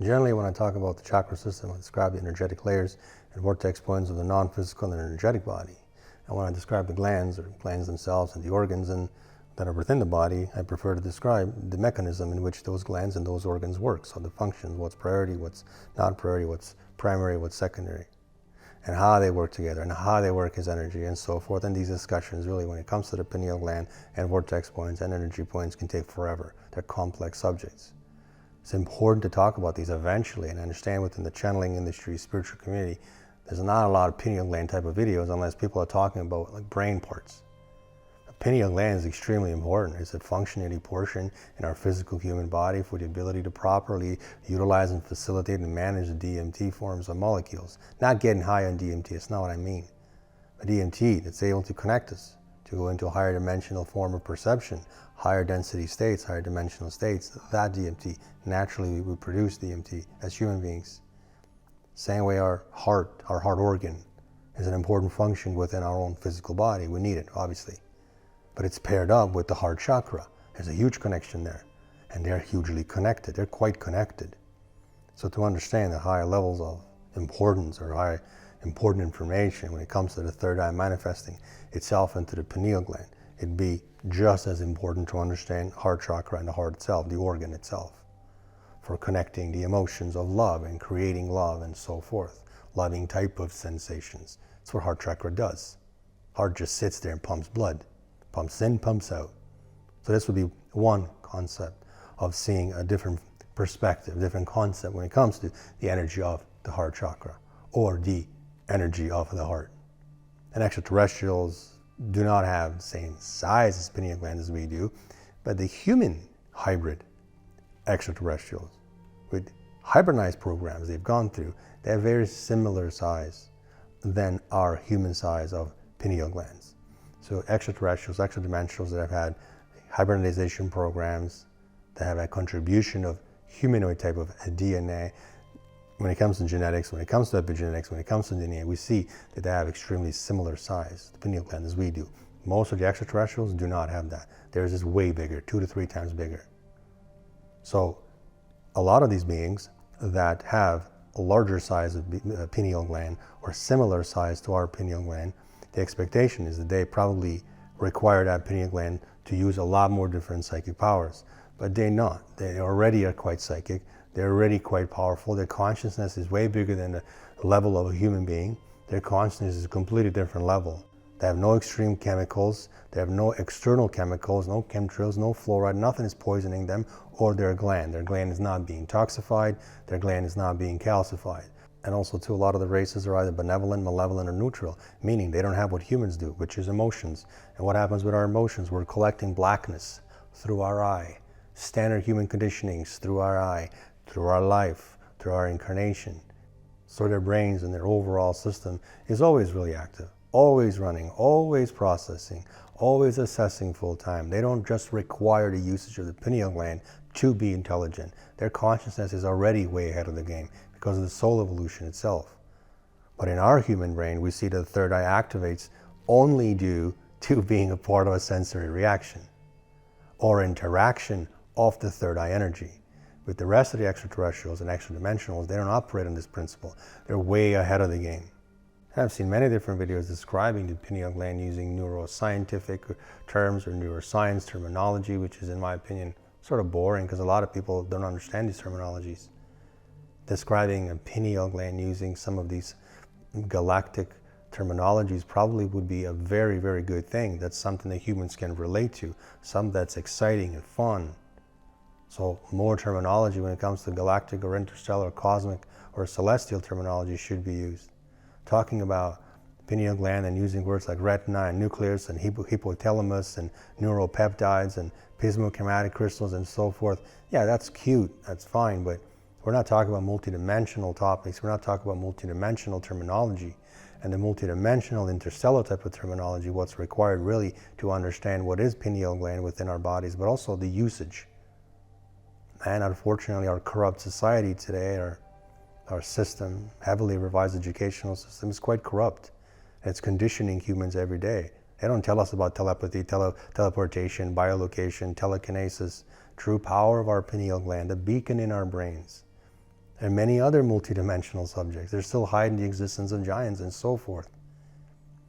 Generally, when I talk about the chakra system, I describe the energetic layers and vortex points of the non-physical and energetic body. And when I describe the glands, or glands themselves, and the organs that are within the body, I prefer to describe the mechanism in which those glands and those organs work. So the functions, what's priority, what's not priority, what's primary, what's secondary, and how they work together, and how they work as energy, and so forth. And these discussions, really, when it comes to the pineal gland and vortex points and energy points, can take forever. They're complex subjects. It's important to talk about these eventually and understand within the channeling industry, spiritual community, there's not a lot of pineal gland type of videos unless people are talking about like brain parts. The pineal gland is extremely important. It's a functionality portion in our physical human body for the ability to properly utilize and facilitate and manage the DMT forms of molecules. Not getting high on DMT, that's not what I mean. But DMT, it's able to connect us to go into a higher dimensional form of perception, higher density states, higher dimensional states. That DMT, naturally we produce DMT as human beings. Same way our heart organ is an important function within our own physical body. We need it, obviously. But it's paired up with the heart chakra. There's a huge connection there. And they're hugely connected. They're quite connected. So to understand the higher levels of importance or high important information when it comes to the third eye manifesting itself into the pineal gland, it'd be just as important to understand heart chakra and the heart itself, the organ itself, for connecting the emotions of love and creating love and so forth, loving type of sensations. That's what heart chakra does. Heart just sits there and pumps blood, pumps in, pumps out. So this would be one concept of seeing a different perspective, different concept when it comes to the energy of the heart chakra or the energy of the heart. And extraterrestrials do not have the same size as pineal gland as we do, but the human hybrid extraterrestrials with hybridized programs they've gone through, they have very similar size than our human size of pineal glands. So extraterrestrials, extradimensionals that have had hybridization programs, that have a contribution of humanoid type of DNA. When it comes to genetics, when it comes to epigenetics, when it comes to DNA, we see that they have extremely similar size, the pineal gland, as we do. Most of the extraterrestrials do not have that. Theirs is way bigger, 2 to 3 times bigger. So a lot of these beings that have a larger size of pineal gland or similar size to our pineal gland, the expectation is that they probably require that pineal gland to use a lot more different psychic powers. But they're not. They already are quite psychic. They're already quite powerful. Their consciousness is way bigger than the level of a human being. Their consciousness is a completely different level. They have no extreme chemicals. They have no external chemicals, no chemtrails, no fluoride. Nothing is poisoning them or their gland. Their gland is not being toxified. Their gland is not being calcified. And also, too, a lot of the races are either benevolent, malevolent, or neutral, meaning they don't have what humans do, which is emotions. And what happens with our emotions? We're collecting blackness through our eye, standard human conditionings through our eye, through our life, through our incarnation. So their brains and their overall system is always really active, always running, always processing, always assessing full time. They don't just require the usage of the pineal gland to be intelligent. Their consciousness is already way ahead of the game because of the soul evolution itself. But in our human brain, we see that the third eye activates only due to being a part of a sensory reaction or interaction of the third eye energy. With the rest of the extraterrestrials and extradimensionals, they don't operate on this principle. They're way ahead of the game. I've seen many different videos describing the pineal gland using neuroscientific terms or neuroscience terminology, which is, in my opinion, sort of boring because a lot of people don't understand these terminologies. Describing a pineal gland using some of these galactic terminologies probably would be a very, very good thing. That's something that humans can relate to, something that's exciting and fun. So more terminology when it comes to galactic or interstellar, cosmic or celestial terminology should be used. Talking about pineal gland and using words like retina and nucleus and hypothalamus and neuropeptides and pismochromatic crystals and so forth, yeah, that's cute, that's fine, but we're not talking about multidimensional topics. We're not talking about multidimensional terminology. And the multidimensional interstellar type of terminology, what's required really to understand what is pineal gland within our bodies, but also the usage. And unfortunately, our corrupt society today, our system, heavily revised educational system, is quite corrupt. It's conditioning humans every day. They don't tell us about telepathy, teleportation, biolocation, telekinesis, true power of our pineal gland, a beacon in our brains. and many other multidimensional subjects. They're still hiding the existence of giants and so forth.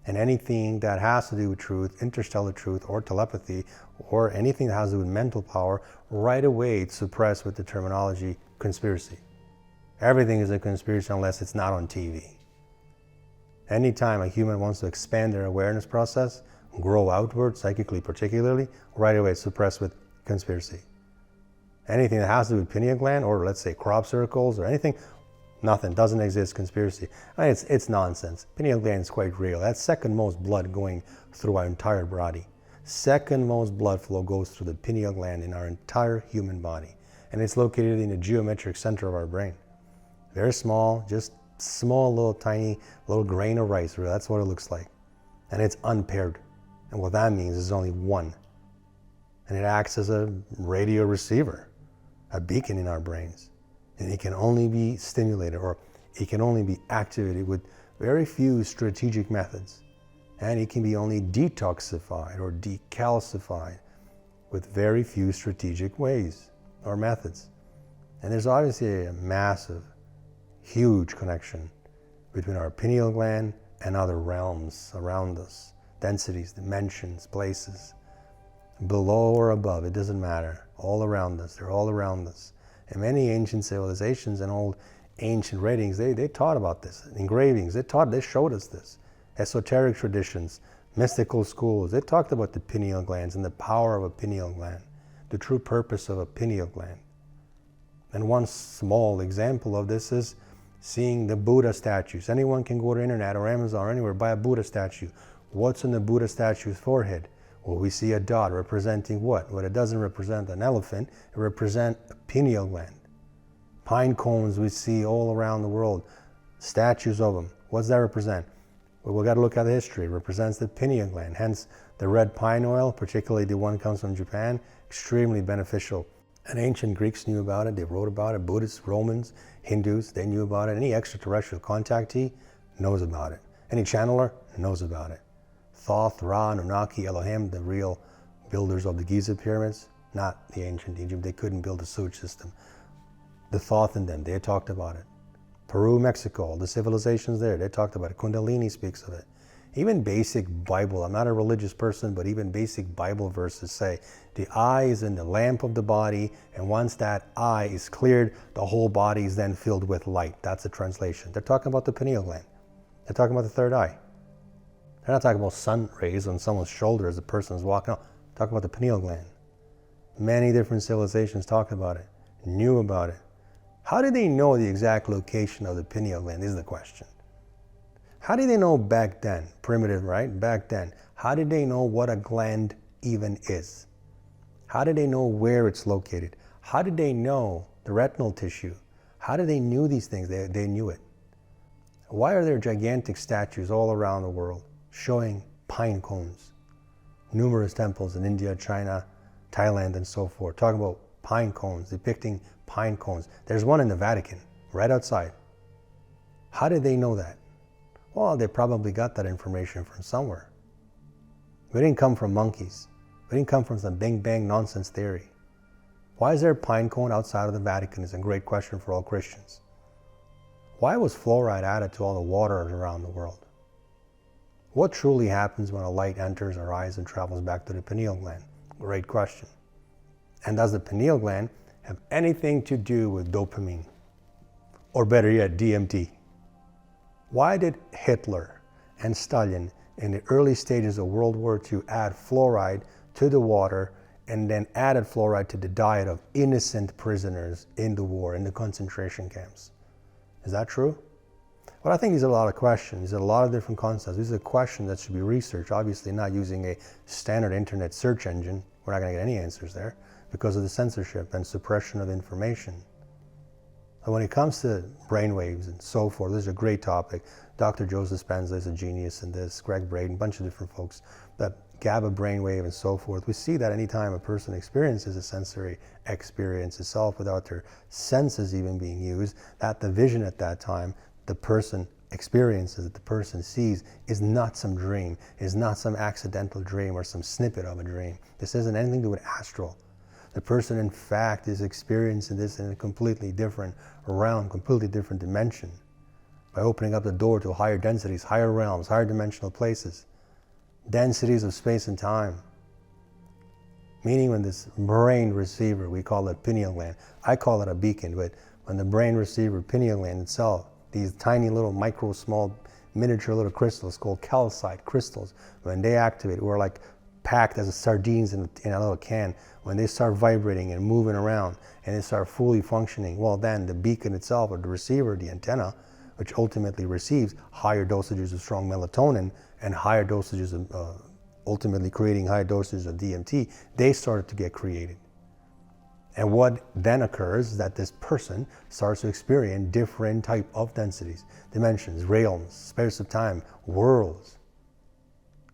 And anything that has to do with truth, interstellar truth, or telepathy, or anything that has to do with mental power, right away it's suppressed with the terminology conspiracy. Everything is a conspiracy unless it's not on TV. Anytime a human wants to expand their awareness process, grow outward, psychically particularly, right away it's suppressed with conspiracy. Anything that has to do with pineal gland, or let's say crop circles, or anything, nothing, doesn't exist, conspiracy. I mean, it's nonsense. Pineal gland is quite real. That's second most blood going through our entire body. Second most blood flow goes through the pineal gland in our entire human body. And it's located in the geometric center of our brain. Very small, just small little tiny little grain of rice, really. That's what it looks like. And it's unpaired. And what that means is only one. And it acts as a radio receiver, a beacon in our brains. And it can only be stimulated, or it can only be activated with very few strategic methods. And it can be only detoxified or decalcified with very few strategic ways or methods. And there's obviously a massive, huge connection between our pineal gland and other realms around us. Densities, dimensions, places, below or above, it doesn't matter. All around us, they're all around us. And many ancient civilizations and old ancient writings, they taught about this. Engravings, they showed us this. Esoteric traditions, mystical schools, they talked about the pineal glands and the power of a pineal gland, the true purpose of a pineal gland. And one small example of this is seeing the Buddha statues. Anyone can go to the internet or Amazon or anywhere, buy a Buddha statue. What's on the Buddha statue's forehead? Well, we see a dot representing what? Well, it doesn't represent an elephant, it represents a pineal gland. Pine cones we see all around the world, statues of them. What does that represent? Well, we've got to look at the history. It represents the pineal gland. Hence, the red pine oil, particularly the one that comes from Japan, extremely beneficial. And ancient Greeks knew about it, they wrote about it. Buddhists, Romans, Hindus, they knew about it. Any extraterrestrial contactee knows about it. Any channeler knows about it. Thoth, Ra, Anunnaki, Elohim, the real builders of the Giza pyramids, not the ancient Egypt. They couldn't build a sewage system. The Thoth in them, they talked about it. Peru, Mexico, the civilizations there, they talked about it. Kundalini speaks of it. Even basic Bible, I'm not a religious person, but even basic Bible verses say, the eye is in the lamp of the body, and once that eye is cleared, the whole body is then filled with light. That's the translation. They're talking about the pineal gland. They're talking about the third eye. They're not talking about sun rays on someone's shoulder as the person is walking out. They're talking about the pineal gland. Many different civilizations talked about it, knew about it. How did they know the exact location of the pineal gland? This is the question. How did they know back then? Primitive, right? Back then. How did they know what a gland even is? How did they know where it's located? How did they know the retinal tissue? How did they know these things? They knew it. Why are there gigantic statues all around the world showing pine cones? Numerous temples in India, China, Thailand, and so forth, talking about pine cones, depicting pine cones. There's one in the Vatican, right outside. How did they know that? Well, they probably got that information from somewhere. We didn't come from monkeys. We didn't come from some bing bang nonsense theory. Why is there a pine cone outside of the Vatican is a great question for all Christians. Why was fluoride added to all the water around the world? What truly happens when a light enters our eyes and travels back to the pineal gland? Great question. And does the pineal gland have anything to do with dopamine? Or better yet, DMT? Why did Hitler and Stalin in the early stages of World War II add fluoride to the water and then added fluoride to the diet of innocent prisoners in the war, in the concentration camps? Is that true? Well, I think these are a lot of questions. These are a lot of different concepts. These are questions that should be researched, obviously not using a standard internet search engine. We're not going to get any answers there because of the censorship and suppression of information. And when it comes to brainwaves and so forth, this is a great topic. Dr. Joseph Dispenza is a genius in this, Greg Braden, a bunch of different folks. That GABA brainwave and so forth, we see that anytime a person experiences a sensory experience itself without their senses even being used, that the vision at that time, the person experiences, that the person sees, is not some dream, is not some accidental dream or some snippet of a dream. This isn't anything to do with astral. The person, in fact, is experiencing this in a completely different realm, completely different dimension, by opening up the door to higher densities, higher realms, higher dimensional places, densities of space and time. Meaning when this brain receiver, we call it pineal gland, I call it a beacon, but when the brain receiver, pineal gland itself, these tiny little micro, small, miniature little crystals called calcite crystals, when they activate, we're like packed as sardines in a little can. When they start vibrating and moving around and they start fully functioning, well then the beacon itself, or the receiver, the antenna, which ultimately receives higher dosages of strong melatonin and higher dosages of, ultimately creating high dosages of DMT, they started to get created. And what then occurs is that this person starts to experience different type of densities, dimensions, realms, space of time, worlds,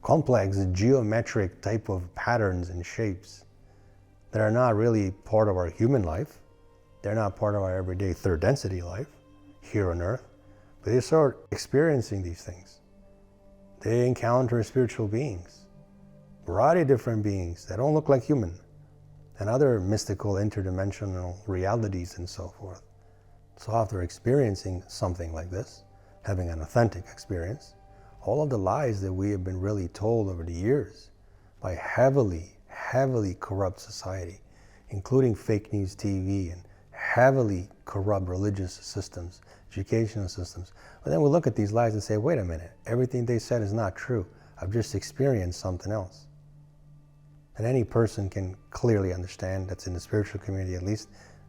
complex geometric type of patterns and shapes that are not really part of our human life. They're not part of our everyday third density life here on Earth, but they start experiencing these things. They encounter spiritual beings, a variety of different beings that don't look like human, and other mystical interdimensional realities and so forth. So after experiencing something like this, having an authentic experience, all of the lies that we have been really told over the years by heavily corrupt society, including fake news TV and heavily corrupt religious systems, educational systems. But then we look at these lies and say, wait a minute, everything they said is not true. I've just experienced something else. And any person can clearly understand, that's in the spiritual community at least,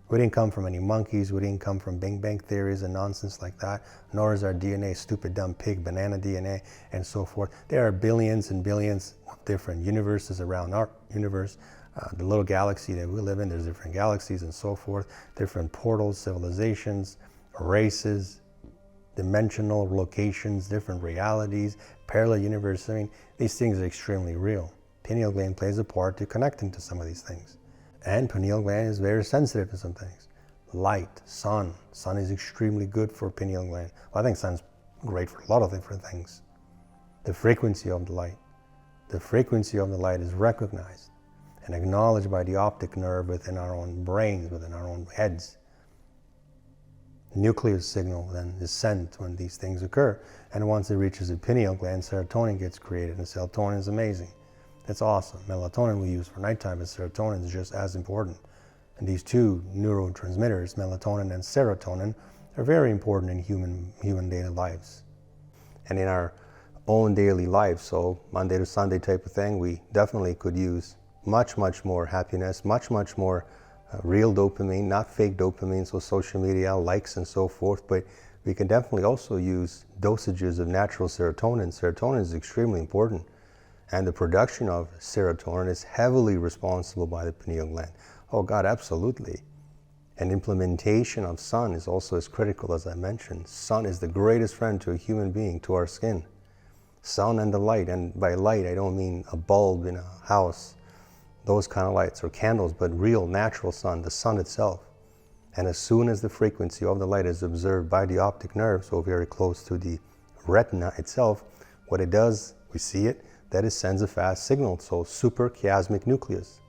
we didn't come from any monkeys, we didn't come from Big Bang theories and nonsense like that, nor is our DNA stupid, dumb pig, banana DNA, and so forth. There are billions and billions of different universes around our universe. The little galaxy that we live in, there's different galaxies and so forth, different portals, civilizations, races, dimensional locations, different realities, parallel universes. I mean, these things are extremely real. Pineal gland plays a part to connecting to some of these things. And pineal gland is very sensitive to some things. Light, sun. Sun is extremely good for pineal gland. Well, I think sun's great for a lot of different things. The frequency of the light. The frequency of the light is recognized and acknowledged by the optic nerve within our own brains, within our own heads. Nucleus signal then is sent when these things occur. And once it reaches the pineal gland, serotonin gets created, and serotonin is amazing. It's awesome. Melatonin we use for nighttime, but serotonin is just as important. And these two neurotransmitters, melatonin and serotonin, are very important in human daily lives. And in our own daily life, so Monday to Sunday type of thing, we definitely could use much more happiness, much more real dopamine, not fake dopamine, so social media, likes and so forth, but we can definitely also use dosages of natural serotonin. Serotonin is extremely important. And the production of serotonin is heavily responsible by the pineal gland. Oh God, absolutely. And implementation of sun is also as critical as I mentioned. Sun is the greatest friend to a human being, to our skin. Sun and the light, and by light I don't mean a bulb in a house, those kind of lights, or candles, but real natural sun, the sun itself. And as soon as the frequency of the light is observed by the optic nerve, so very close to the retina itself, what it does, we see it, that it sends a fast signal, so suprachiasmatic nucleus,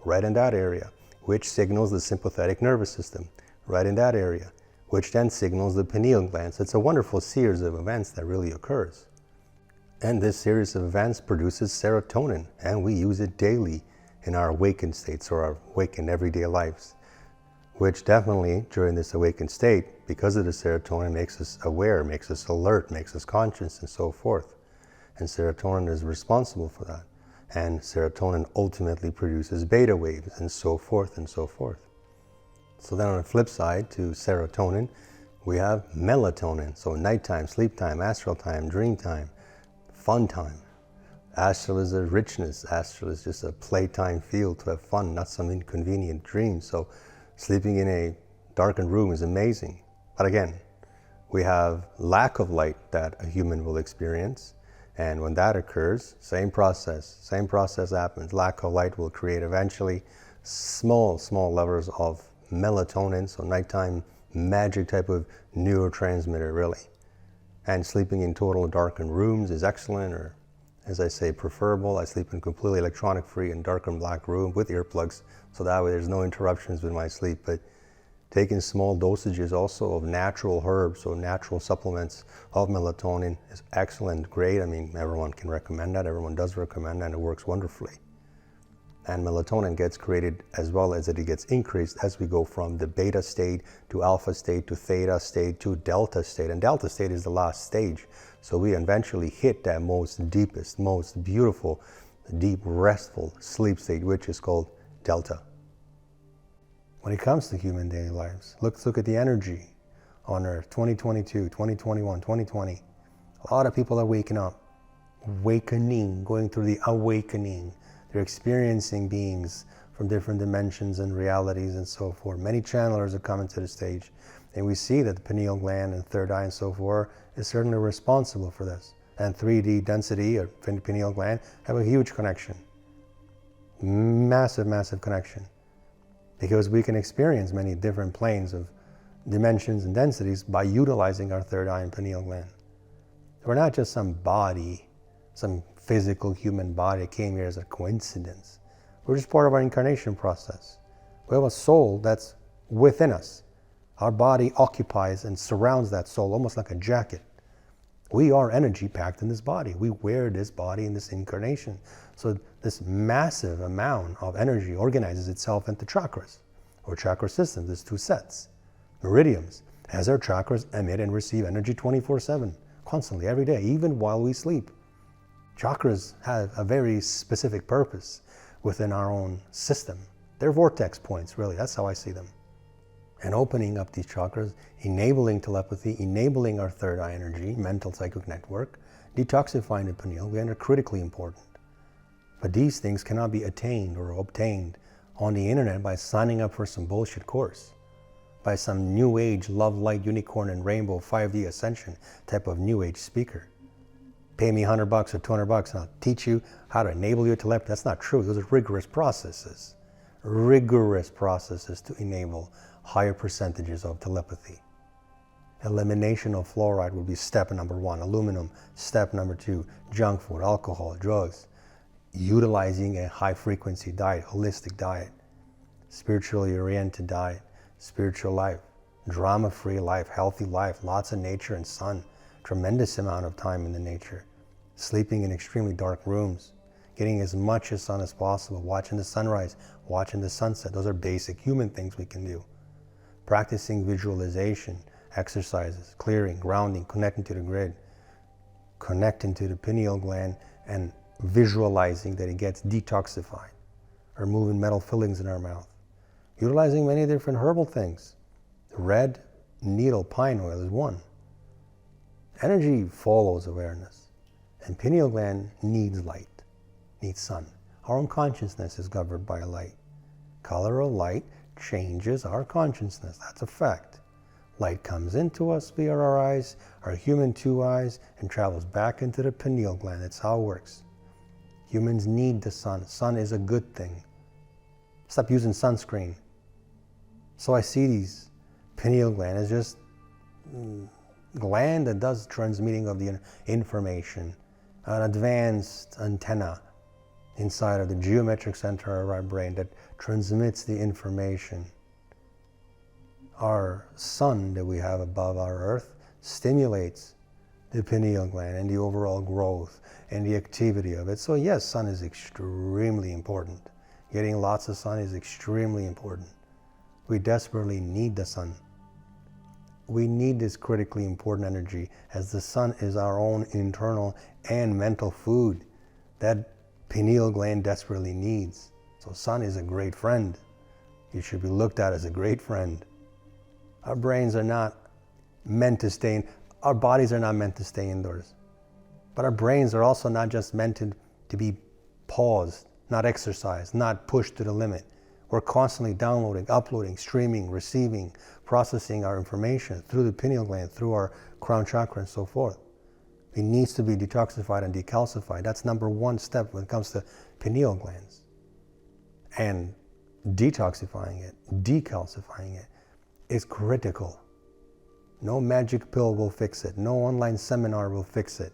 right in that area, which signals the sympathetic nervous system, right in that area, which then signals the pineal gland. So it's a wonderful series of events that really occurs. And this series of events produces serotonin, and we use it daily in our awakened states, or our awakened everyday lives, which definitely during this awakened state, because of the serotonin, makes us aware, makes us alert, makes us conscious, and so forth. And serotonin is responsible for that. And serotonin ultimately produces beta waves, and so forth and so forth. So then on the flip side to serotonin, we have melatonin. So nighttime, sleep time, astral time, dream time, fun time. Astral is a richness. Astral is just a playtime field to have fun, not some inconvenient dream. So sleeping in a darkened room is amazing. But again, we have lack of light that a human will experience. And when that occurs, same process happens. Lack of light will create eventually small levels of melatonin, so nighttime magic type of neurotransmitter really. And sleeping in total darkened rooms is excellent, or As I say, preferable, I sleep in completely electronic free and dark and black room with earplugs, so that way there's no interruptions with my sleep. But taking small dosages also of natural herbs or natural supplements of melatonin is excellent, great. I mean, everyone can recommend that, everyone does recommend that, and it works wonderfully. And melatonin gets created as well as it gets increased as we go from the beta state to alpha state to theta state to delta state. And delta state is the last stage. So we eventually hit that most deepest, most beautiful, deep, restful sleep state, which is called delta. When it comes to human daily lives, let's look at the energy on Earth, 2022, 2021, 2020. A lot of people are waking up, awakening, going through the awakening. They're experiencing beings from different dimensions and realities and so forth. Many channelers are coming to the stage, and we see that the pineal gland and third eye and so forth is certainly responsible for this. And 3D density or pineal gland have a huge connection. Massive, massive connection. Because we can experience many different planes of dimensions and densities by utilizing our third eye and pineal gland. We're not just some body, some physical human body that came here as a coincidence. We're just part of our incarnation process. We have a soul that's within us. Our body occupies and surrounds that soul almost like a jacket. We are energy packed in this body. We wear this body in this incarnation. So this massive amount of energy organizes itself into chakras or chakra systems. There's two sets, meridians, as our chakras emit and receive energy 24/7, constantly, every day, even while we sleep. Chakras have a very specific purpose within our own system. They're vortex points, really. That's how I see them. And opening up these chakras, enabling telepathy, enabling our third eye energy, mental psychic network, detoxifying the pineal gland are critically important. But these things cannot be attained or obtained on the internet by signing up for some bullshit course, by some new age love, light, unicorn, and rainbow 5D ascension type of new age speaker. Pay me $100 or $200 and I'll teach you how to enable your telepathy. That's not true. Those are rigorous processes to enable higher percentages of telepathy. Elimination of fluoride would be step number 1. Aluminum, step number 2. Junk food, alcohol, drugs. Utilizing a high frequency diet, holistic diet, spiritually oriented diet, spiritual life, drama-free life, healthy life, lots of nature and sun. Tremendous amount of time in the nature, sleeping in extremely dark rooms, getting as much as sun as possible, watching the sunrise, watching the sunset. Those are basic human things we can do. Practicing visualization, exercises, clearing, grounding, connecting to the grid, connecting to the pineal gland and visualizing that it gets detoxified, removing metal fillings in our mouth, utilizing many different herbal things. Red needle pine oil is one. Energy follows awareness, and pineal gland needs light, needs sun. Our own consciousness is governed by light. Color of light changes our consciousness. That's a fact. Light comes into us via our eyes, our human 2 eyes, and travels back into the pineal gland. That's how it works. Humans need the sun. Sun is a good thing. Stop using sunscreen. So I see these pineal gland as just gland that does transmitting of the information, an advanced antenna inside of the geometric center of our brain that transmits the information. Our sun that we have above our earth stimulates the pineal gland and the overall growth and the activity of it. So yes, sun is extremely important. Getting lots of sun is extremely important. We desperately need the sun. We need this critically important energy, as the sun is our own internal and mental food that pineal gland desperately needs. So sun is a great friend. It should be looked at as a great friend. Our brains are not meant to stay in, our bodies are not meant to stay indoors. But our brains are also not just meant to be paused, not exercised, not pushed to the limit. We're constantly downloading, uploading, streaming, receiving, processing our information through the pineal gland, through our crown chakra and so forth. It needs to be detoxified and decalcified. That's number 1 step when it comes to pineal glands. And detoxifying it, decalcifying it is critical. No magic pill will fix it. No online seminar will fix it.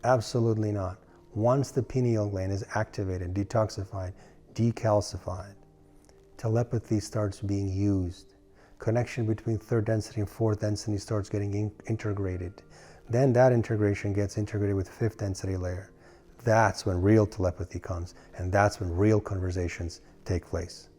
Absolutely not. Once the pineal gland is activated, detoxified, decalcified, telepathy starts being used. Connection between third density and fourth density starts getting integrated. Then that integration gets integrated with fifth density layer. That's when real telepathy comes, and that's when real conversations take place.